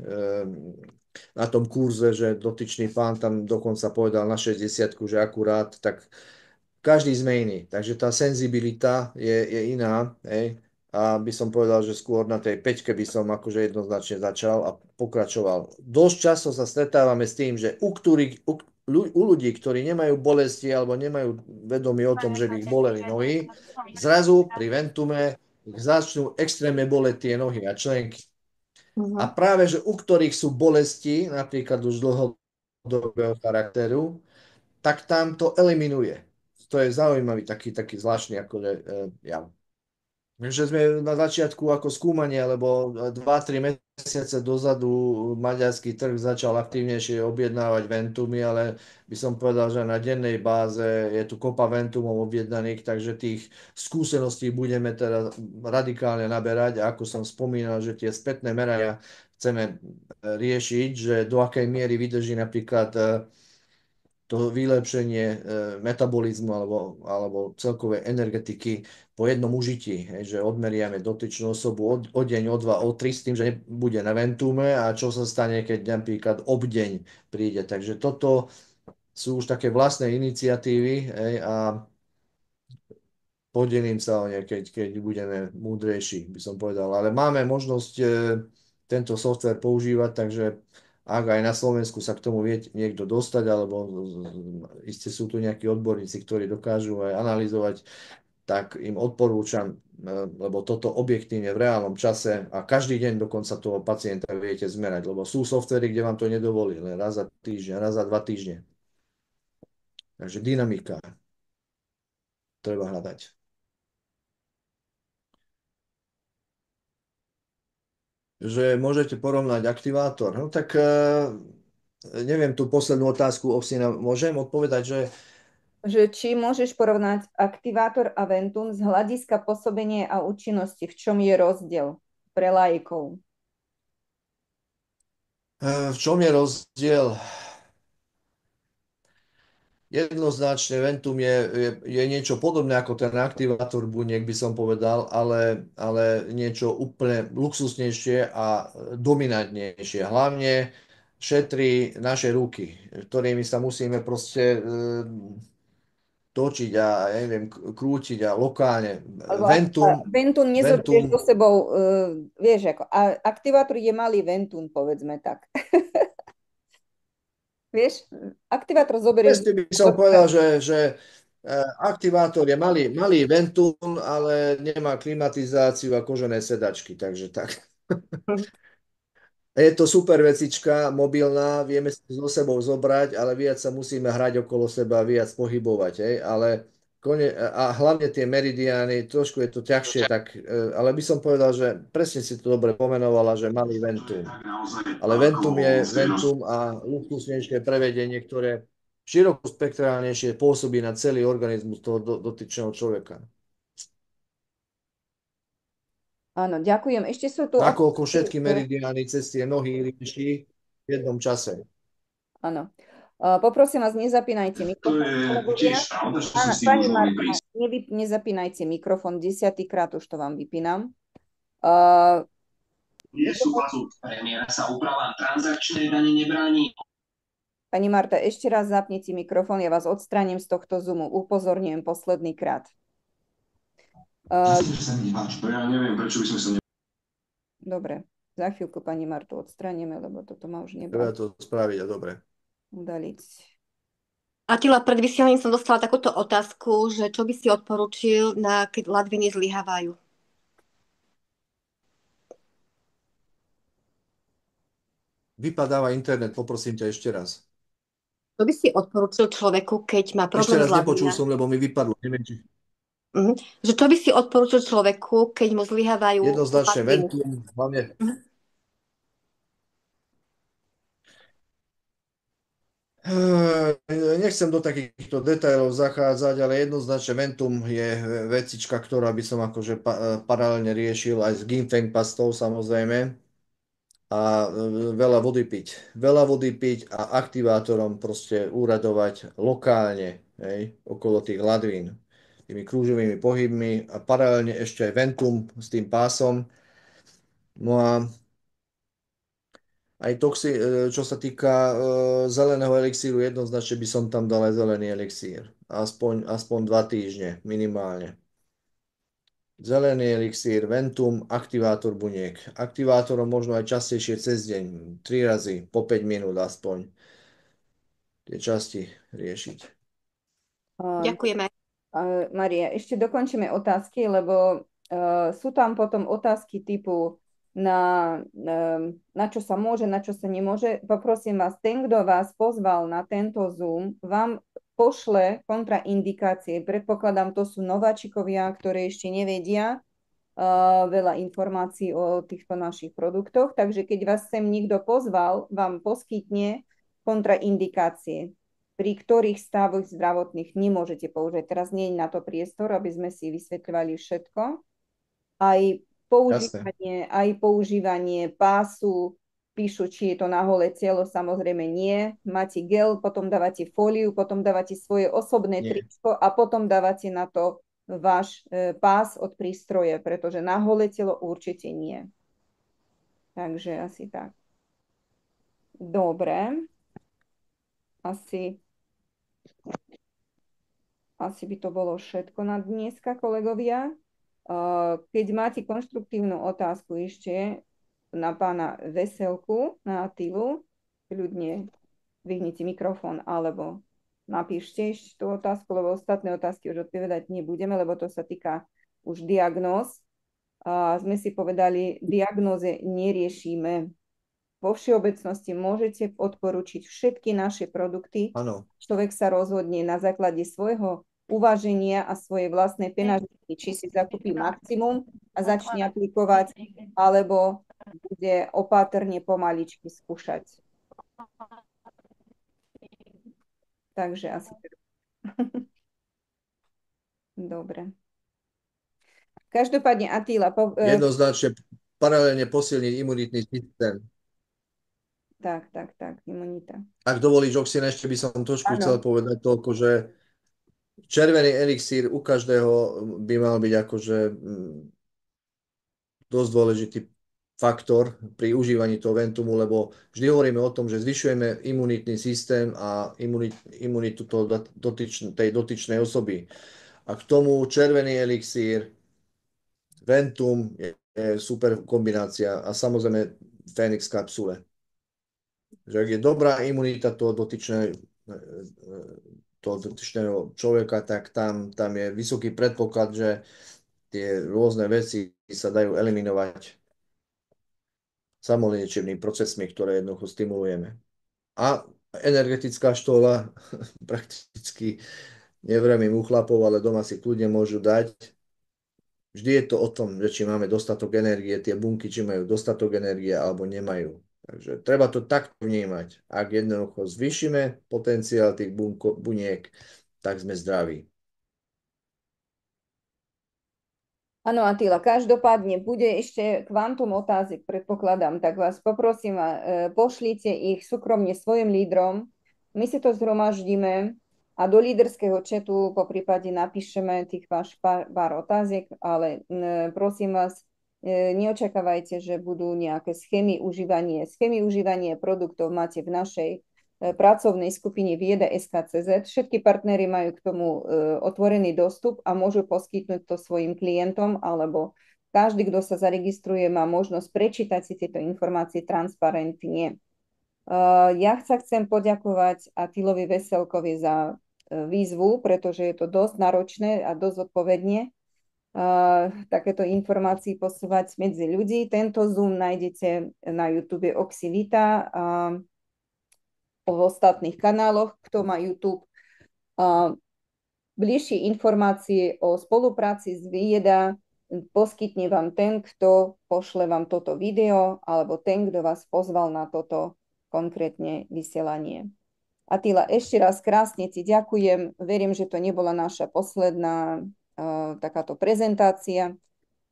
na tom kurze, že dotyčný pán tam dokonca povedal na 60, že akurát, tak každý sme iný. Takže tá senzibilita je iná, hej. A by som povedal, že skôr na tej 5 by som akože jednoznačne začal a pokračoval. Dosť často sa stretávame s tým, že u ľudí, ktorí nemajú bolesti alebo nemajú vedomie o tom, že by ich boleli nohy, zrazu pri ventume ich začnú extrémne boleť tie nohy a členky. A práve, že u ktorých sú bolesti, napríklad už dlhodobého charakteru, tak tam to eliminuje. To je zaujímavý, taký zvláštny akože, jav. Takže sme na začiatku ako skúmania, lebo 2-3 mesiace dozadu maďarský trh začal aktívnejšie objednávať ventumy, ale by som povedal, že na dennej báze je tu kopa ventumov objednaných, takže tých skúseností budeme teda radikálne naberať. A ako som spomínal, že tie spätné merania chceme riešiť, že do akej miery vydrží napríklad to vylepšenie metabolizmu alebo celkovej energetiky po jednom užití, že odmeriame dotyčnú osobu o deň, o dva, o tri s tým, že nebude na ventume a čo sa stane, keď napríklad obdeň príde. Takže toto sú už také vlastné iniciatívy a podelím sa o ne, keď budeme múdrejší, by som povedal. Ale máme možnosť tento software používať, takže ak aj na Slovensku sa k tomu vie niekto dostať, alebo iste sú tu nejakí odborníci, ktorí dokážu aj analyzovať, tak im odporúčam, lebo toto objektívne v reálnom čase a každý deň dokonca toho pacienta viete zmerať, lebo sú softvery, kde vám to nedovolí, len raz za týždeň, raz za 2 týždne. Takže dynamika treba hľadať. Že môžete porovnať aktivátor. No tak neviem, tú poslednú otázku Ovsina môžem odpovedať, že či môžeš porovnať aktivátor a ventum z hľadiska pôsobenia a účinnosti, v čom je rozdiel pre laikov? v čom je rozdiel? Jednoznačne Ventum je niečo podobné ako ten aktivátor buniek, by som povedal, ale niečo úplne luxusnejšie a dominantnejšie. Hlavne šetrí naše ruky, ktorými sa musíme proste točiť a ja neviem, krútiť a lokálne. Ventum nezoberieš so sebou, vieš, ako aktivátor je malý ventum, povedzme tak. Vieš, aktivátor zoberieš... Presne by som povedal, že aktivátor je malý Ventum, ale nemá klimatizáciu a kožené sedačky, takže tak. Je to super vecička, mobilná, vieme si so sebou zobrať, ale viac sa musíme hrať okolo seba, viac pohybovať, a hlavne tie meridiány, trošku je to ťažšie, ale by som povedal, že presne si to dobre pomenovala, že malý Ventum. Ale Ventum je Ventum a luxusnejšie prevedenie, ktoré širokospektrálnejšie pôsobí na celý organizmus toho dotyčného človeka. Áno, ďakujem. Ešte sú tu... Nakoľko všetky meridiány cez tie nohy rieši v jednom čase. Áno. Poprosím vás, nezapínajte mikrofón. To je tiež pravda, že Áno, sú s tým pani už Marta, nezapínajte mikrofón, 10-krát už to vám vypínam. Nie sú placu premiéra sa úprava transakčnej dane nebráni. Pani Marta, ešte raz zapnite mikrofón, ja vás odstránim z tohto Zoomu. Upozorňujem posledný krát. Myslím, že sa mi páči. No ja neviem, prečo by sme sa... Dobre, za chvíľku pani Martu odstránime, lebo toto ma už Treba nebaví to spraviť a dobre. udaliť. Atila, pred vysielaním som dostala takúto otázku, že čo by si odporúčil, keď ladviny zlyhávajú? Vypadáva internet, poprosím ťa ešte raz. Čo by si odporúčil človeku, keď má Ešte problém raz s nepočul ladvinami? som, lebo mi vypadlo. Neviem, či... Že čo by si odporúčil človeku, keď mu zlyhávajú Jednoznačne ladviny? Ventum, hlavne nechcem do takýchto detailov zachádzať, ale jednoznačne Ventum je vecička, ktorá by som akože paralelne riešil aj s Ginfeng pastou samozrejme. A veľa vody piť. Veľa vody piť a aktivátorom proste úradovať lokálne, hej, okolo tých ladvín. Tými krúžovými pohybmi a paralelne ešte aj Ventum s tým pásom. No a aj čo sa týka zeleného elixíru, jednoznačne by som tam dal aj zelený elixír. Aspoň 2 týždne minimálne. Zelený elixír, Ventum, aktivátor buniek. Aktivátorom možno aj častejšie cez deň, 3 razy, po 5 minút aspoň. Tie časti riešiť. Ďakujeme. Maria, ešte dokončíme otázky, lebo sú tam potom otázky typu na čo sa môže, na čo sa nemôže. Poprosím vás, ten, kto vás pozval na tento Zoom, vám pošle kontraindikácie. Predpokladám, to sú nováčikovia, ktorí ešte nevedia veľa informácií o týchto našich produktoch. Takže keď vás sem niekto pozval, vám poskytne kontraindikácie, pri ktorých stavoch zdravotných nemôžete použiť. Teraz nie je na to priestor, aby sme si vysvetľovali všetko. Aj používanie pásu, píšu, či je to na holé telo, samozrejme nie. Máte gel, potom dávate fóliu, potom dávate svoje osobné tričko a potom dávate na to váš pás od prístroje, pretože na holé telo určite nie. Takže asi tak. Dobre. Asi by to bolo všetko na dneska, kolegovia. Keď máte konštruktívnu otázku ešte na pána Veselku, na Atilu, ľudne vyhnite mikrofón alebo napíšte ešte tú otázku, lebo ostatné otázky už odpovedať nebudeme, lebo to sa týka už diagnóz. Sme si povedali, diagnóze neriešime. Vo všeobecnosti môžete odporučiť všetky naše produkty. Áno. Človek sa rozhodne na základe svojho uváženia a svojej vlastnej peňažky, či si zakúpi maximum a začne aplikovať, alebo bude opatrne pomaličky skúšať. Takže asi dobre. Každopádne, Attila... Jednoznačne paralelne posilniť imunitný systém. Tak, imunita. Ak dovolíš, Oxina, ešte by som trošku chcel povedať toľko, že červený elixír u každého by mal byť akože dosť dôležitý faktor pri užívaní toho Ventumu, lebo vždy hovoríme o tom, že zvyšujeme imunitný systém a imunitu tej dotyčnej osoby. A k tomu červený elixír, Ventum je super kombinácia a samozrejme Phoenix kapsule. Že ak je dobrá imunita toho dotyčného človeka, tak tam je vysoký predpoklad, že tie rôzne veci sa dajú eliminovať samoliečebnými procesmi, ktoré jednoducho stimulujeme. A energetická štola prakticky nevremím u chlapov, ale doma si kľudne môžu dať. Vždy je to o tom, že či máme dostatok energie, tie bunky, či majú dostatok energie alebo nemajú. Takže treba to takto vnímať. Ak jednoducho zvýšime potenciál tých buniek, tak sme zdraví. Áno, Attila, každopádne bude ešte kvantum otázek, predpokladám, tak vás poprosím, pošlite ich súkromne svojim lídrom. My si to zhromaždíme a do líderského chatu po prípade napíšeme tých váš pár otázek, ale prosím vás, neočakávajte, že budú nejaké schémy užívania. Schémy užívania produktov máte v našej pracovnej skupine Vieda SKCZ. Všetky partnery majú k tomu otvorený dostup a môžu poskytnúť to svojim klientom, alebo každý, kto sa zaregistruje, má možnosť prečítať si tieto informácie transparentne. Ja sa chcem poďakovať Attilovi Veselkovi za výzvu, pretože je to dosť náročné a dosť odpovedne takéto informácie posúvať medzi ľudí. Tento Zoom nájdete na YouTube Oxivita a v ostatných kanáloch, kto má YouTube. Bližšie informácie o spolupráci s Vieda poskytne vám ten, kto pošle vám toto video, alebo ten, kto vás pozval na toto konkrétne vysielanie. Attila, ešte raz krásne ti ďakujem. Verím, že to nebola naša posledná takáto prezentácia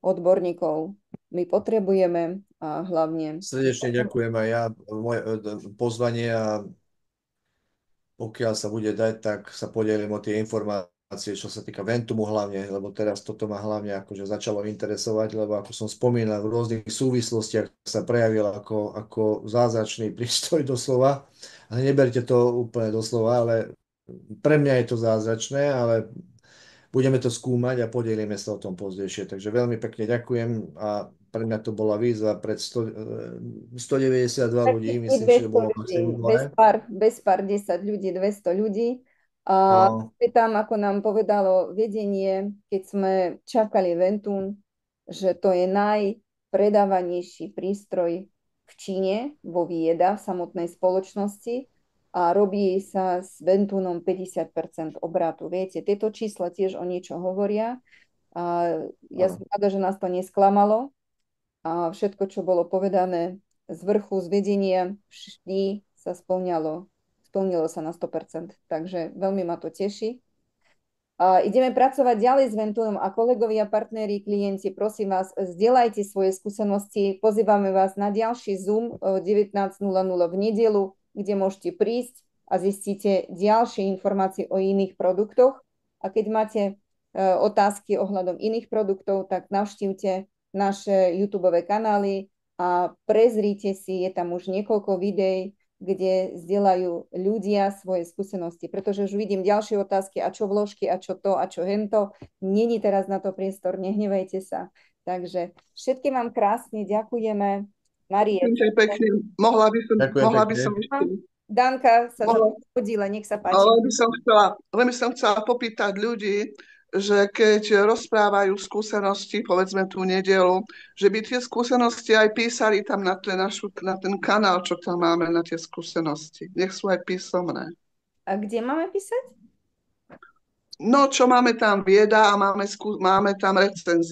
odborníkov. My potrebujeme a hlavne... Srdečne ďakujem aj ja moje pozvanie a pokiaľ sa bude dať, tak sa podelím o tie informácie, čo sa týka Ventumu hlavne, lebo teraz toto ma hlavne akože začalo interesovať, lebo ako som spomínal, v rôznych súvislostiach sa prejavil ako zázračný prístroj doslova. Ale neberte to úplne doslova, ale pre mňa je to zázračné, ale budeme to skúmať a podelíme sa o tom pozdejšie. Takže veľmi pekne ďakujem a pre mňa to bola výzva pred 192 ľudí, myslím, že bolo maximum. Bez pár 10 ľudí, 200 ľudí. A tam, ako nám povedalo vedenie, keď sme čakali Ventun, že to je najpredávanejší prístroj v Číne, vo Vieda, v samotnej spoločnosti a robí sa s Ventunom 50% obratu. Viete, tieto čísla tiež o niečo hovoria. A ja som rada, že nás to nesklamalo. A všetko, čo bolo povedané z vrchu, z vedenia, vždy sa splnilo sa na 100%. Takže veľmi ma to teší. A ideme pracovať ďalej s Ventunom a kolegovia, partneri, klienti, prosím vás, zdieľajte svoje skúsenosti. Pozývame vás na ďalší Zoom 19:00 v nedeľu, kde môžete prísť a zistíte ďalšie informácie o iných produktoch. A keď máte otázky ohľadom iných produktov, tak navštívte naše YouTubeové kanály a prezrite si, je tam už niekoľko videí, kde zdieľajú ľudia svoje skúsenosti, pretože už vidím ďalšie otázky, a čo vložky, a čo to, a čo hento. Není teraz na to priestor, nehnevajte sa. Takže všetkým vám krásne ďakujeme. Marie. Pekne. Mohla by som ešte... Danka sa hodila, nech sa páči. Len by som chcela popýtať ľudí, že keď rozprávajú skúsenosti, povedzme tú nedeľu, že by tie skúsenosti aj písali tam na ten kanál, čo tam máme na tie skúsenosti. Nech sú aj písomné. A kde máme písať? No, čo máme tam Vieda a máme tam recenzie.